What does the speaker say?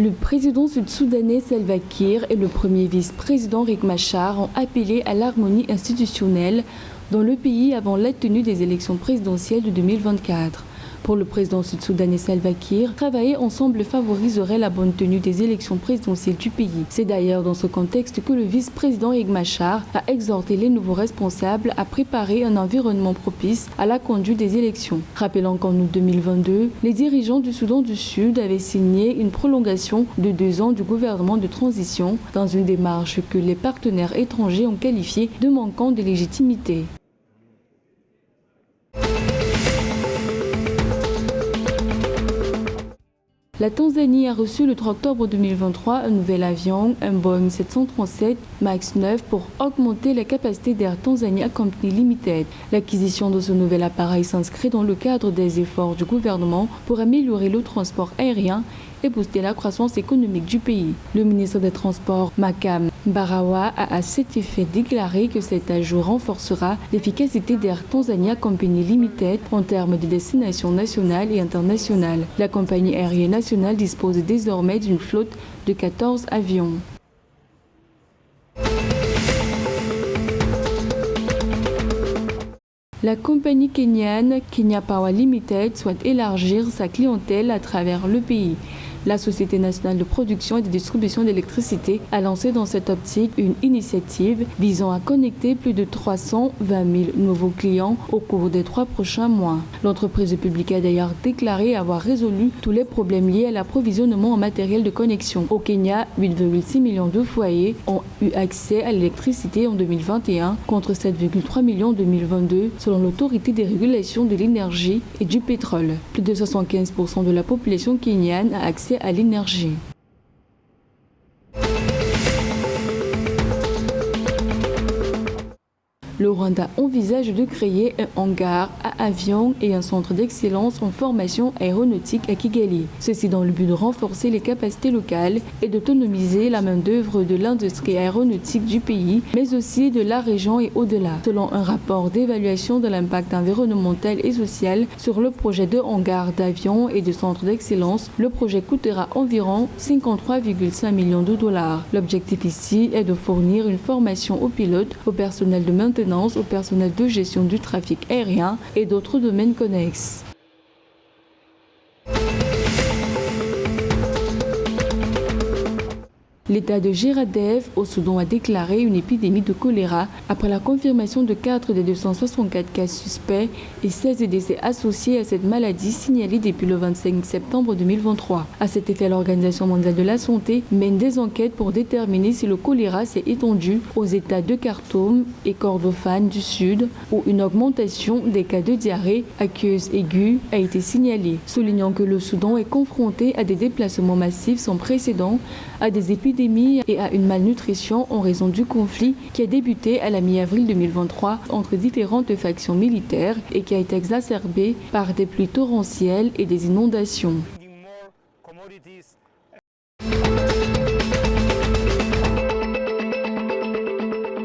Le président sud-soudanais Salva Kiir et le premier vice-président Riek Machar ont appelé à l'harmonie institutionnelle dans le pays avant la tenue des élections présidentielles de 2024. Pour le président sud-soudanais Salva Kiir, travailler ensemble favoriserait la bonne tenue des élections présidentielles du pays. C'est d'ailleurs dans ce contexte que le vice-président Riek Machar a exhorté les nouveaux responsables à préparer un environnement propice à la conduite des élections. Rappelant qu'en août 2022, les dirigeants du Soudan du Sud avaient signé une prolongation de 2 ans du gouvernement de transition dans une démarche que les partenaires étrangers ont qualifiée de manquant de légitimité. La Tanzanie a reçu le 3 octobre 2023 un nouvel avion, un Boeing 737 MAX 9 pour augmenter la capacité d'Air Tanzania Company Limited. L'acquisition de ce nouvel appareil s'inscrit dans le cadre des efforts du gouvernement pour améliorer le transport aérien et booster la croissance économique du pays. Le ministre des Transports, Makam Mbarawa, a à cet effet déclaré que cet ajout renforcera l'efficacité d'Air Tanzania Company Limited en termes de destinations nationales et internationales. La compagnie aérienne nationale dispose désormais d'une flotte de 14 avions. La compagnie kenyane Kenya Power Limited souhaite élargir sa clientèle à travers le pays. La Société nationale de production et de distribution d'électricité a lancé dans cette optique une initiative visant à connecter plus de 320 000 nouveaux clients au cours des 3 prochains mois. L'entreprise publique a d'ailleurs déclaré avoir résolu tous les problèmes liés à l'approvisionnement en matériel de connexion. Au Kenya, 8,6 millions de foyers ont eu accès à l'électricité en 2021 contre 7,3 millions en 2022 selon l'autorité des régulations de l'énergie et du pétrole. Plus de 75% de la population kenyane a accès à l'énergie. Le Rwanda envisage de créer un hangar à avions et un centre d'excellence en formation aéronautique à Kigali. Ceci dans le but de renforcer les capacités locales et d'autonomiser la main-d'œuvre de l'industrie aéronautique du pays, mais aussi de la région et au-delà. Selon un rapport d'évaluation de l'impact environnemental et social sur le projet de hangar d'avions et de centre d'excellence, le projet coûtera environ 53,5 millions de dollars. L'objectif ici est de fournir une formation aux pilotes, au personnel de maintenance, au personnel de gestion du trafic aérien et d'autres domaines connexes. L'État de Geradef au Soudan a déclaré une épidémie de choléra après la confirmation de 4 des 264 cas suspects et 16 décès associés à cette maladie signalés depuis le 25 septembre 2023. À cet effet, l'Organisation mondiale de la santé mène des enquêtes pour déterminer si le choléra s'est étendu aux États de Khartoum et Kordofan du Sud, où une augmentation des cas de diarrhée aqueuse aiguë a été signalée, soulignant que le Soudan est confronté à des déplacements massifs sans précédent, à des épidémies et à une malnutrition en raison du conflit qui a débuté à la mi-avril 2023 entre différentes factions militaires et qui a été exacerbé par des pluies torrentielles et des inondations.